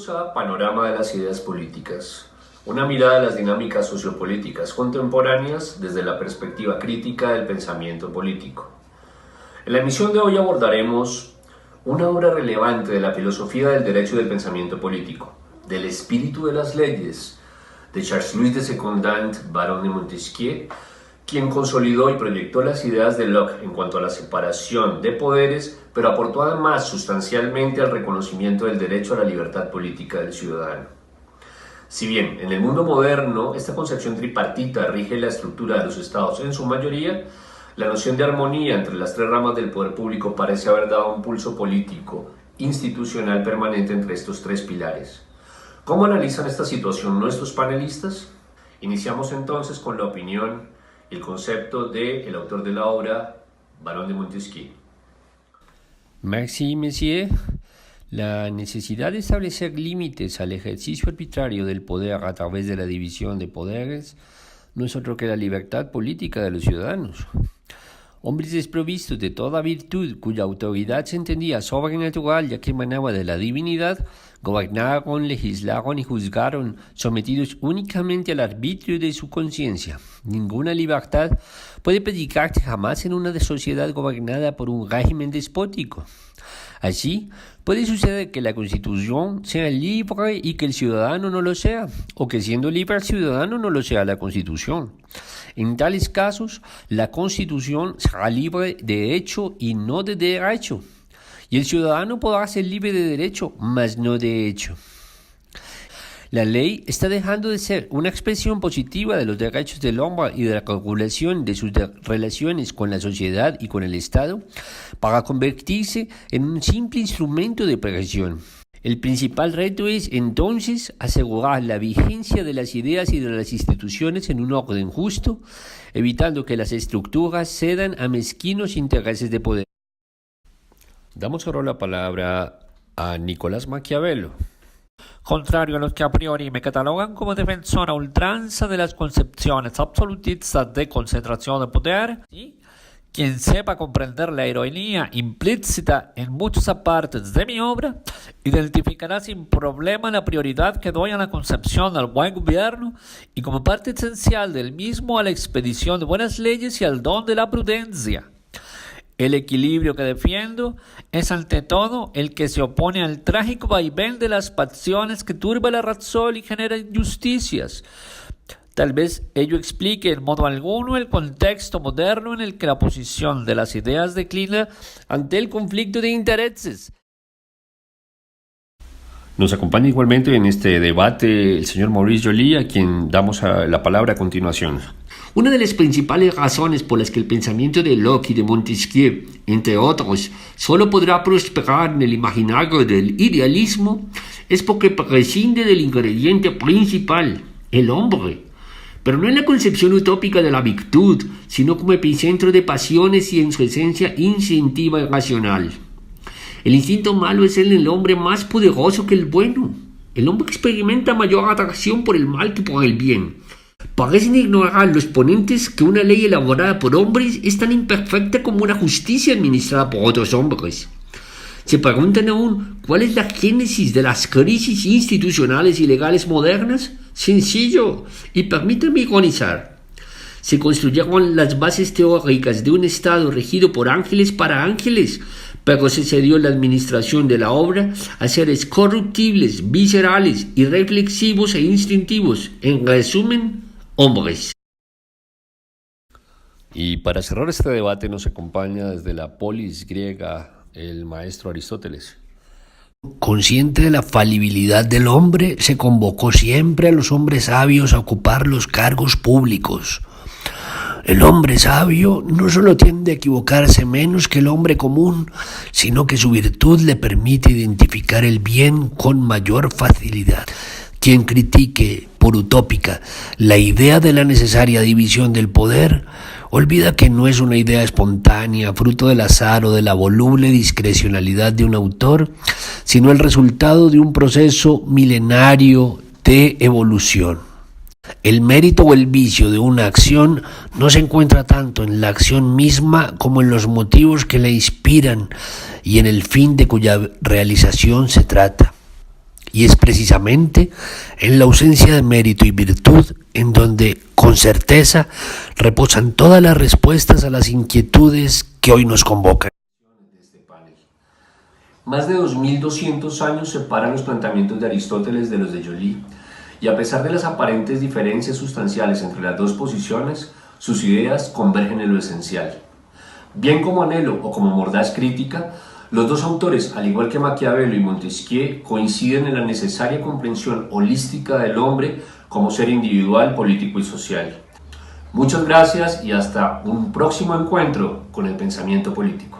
Bienvenidos a Panorama de las Ideas Políticas, una mirada a las dinámicas sociopolíticas contemporáneas desde la perspectiva crítica del pensamiento político. En la emisión de hoy abordaremos una obra relevante de la filosofía del derecho y del pensamiento político, del espíritu de las leyes, de Charles-Louis de Secondant, barón de Montesquieu, quien consolidó y proyectó las ideas de Locke en cuanto a la separación de poderes, pero aportó además sustancialmente al reconocimiento del derecho a la libertad política del ciudadano. Si bien en el mundo moderno esta concepción tripartita rige la estructura de los estados en su mayoría, la noción de armonía entre las tres ramas del poder público parece haber dado un pulso político, institucional permanente entre estos tres pilares. ¿Cómo analizan esta situación nuestros panelistas? Iniciamos entonces con la opinión y el concepto del autor de la obra, barón de Montesquieu. Merci, monsieur. La necesidad de establecer límites al ejercicio arbitrario del poder a través de la división de poderes no es otro que la libertad política de los ciudadanos. Hombres desprovistos de toda virtud, cuya autoridad se entendía sobrenatural ya que emanaba de la divinidad, gobernaron, legislaron y juzgaron, sometidos únicamente al arbitrio de su conciencia. Ninguna libertad puede predicarse jamás en una sociedad gobernada por un régimen despótico. Así, puede suceder que la Constitución sea libre y que el ciudadano no lo sea, o que siendo libre el ciudadano no lo sea la Constitución. En tales casos, la Constitución será libre de hecho y no de derecho, y el ciudadano podrá ser libre de derecho, mas no de hecho. La ley está dejando de ser una expresión positiva de los derechos del hombre y de la regulación de sus relaciones con la sociedad y con el Estado para convertirse en un simple instrumento de presión. El principal reto es, entonces, asegurar la vigencia de las ideas y de las instituciones en un orden justo, evitando que las estructuras cedan a mezquinos intereses de poder. Damos ahora la palabra a Nicolás Maquiavelo. Contrario a los que a priori me catalogan como defensor a ultranza de las concepciones absolutistas de concentración de poder, ¿sí? Quien sepa comprender la ironía implícita en muchas partes de mi obra, identificará sin problema la prioridad que doy a la concepción del buen gobierno y como parte esencial del mismo a la expedición de buenas leyes y al don de la prudencia. El equilibrio que defiendo es ante todo el que se opone al trágico vaivén de las pasiones que turba la razón y genera injusticias. Tal vez ello explique en modo alguno el contexto moderno en el que la posición de las ideas declina ante el conflicto de intereses. Nos acompaña igualmente en este debate el señor Maurice Joly, a quien damos la palabra a continuación. Una de las principales razones por las que el pensamiento de Locke y de Montesquieu, entre otros, solo podrá prosperar en el imaginario del idealismo es porque prescinde del ingrediente principal, el hombre, pero no en la concepción utópica de la virtud, sino como epicentro de pasiones y en su esencia instintiva y racional. El instinto malo es en el hombre más poderoso que el bueno. El hombre experimenta mayor atracción por el mal que por el bien. Parecen ignorar los ponentes que una ley elaborada por hombres es tan imperfecta como una justicia administrada por otros hombres. Se preguntan aún cuál es la génesis de las crisis institucionales y legales modernas. Sencillo, y permítanme ironizar. Se construyeron las bases teóricas de un Estado regido por ángeles para ángeles, pero se cedió la administración de la obra a seres corruptibles, viscerales, irreflexivos e instintivos. En resumen, hombres. Y para cerrar este debate nos acompaña desde la polis griega el maestro Aristóteles. Consciente de la falibilidad del hombre, se convocó siempre a los hombres sabios a ocupar los cargos públicos. El hombre sabio no solo tiende a equivocarse menos que el hombre común, sino que su virtud le permite identificar el bien con mayor facilidad. Quien critique, por utópica, la idea de la necesaria división del poder, olvida que no es una idea espontánea, fruto del azar o de la voluble discrecionalidad de un autor, sino el resultado de un proceso milenario de evolución. El mérito o el vicio de una acción no se encuentra tanto en la acción misma como en los motivos que la inspiran y en el fin de cuya realización se trata. y es precisamente en la ausencia de mérito y virtud en donde, con certeza, reposan todas las respuestas a las inquietudes que hoy nos convocan. Más de 2200 años separan los planteamientos de Aristóteles de los de Joly, y a pesar de las aparentes diferencias sustanciales entre las dos posiciones, sus ideas convergen en lo esencial. Bien como anhelo o como mordaz crítica, los dos autores, al igual que Maquiavelo y Montesquieu, coinciden en la necesaria comprensión holística del hombre como ser individual, político y social. Muchas gracias y hasta un próximo encuentro con el pensamiento político.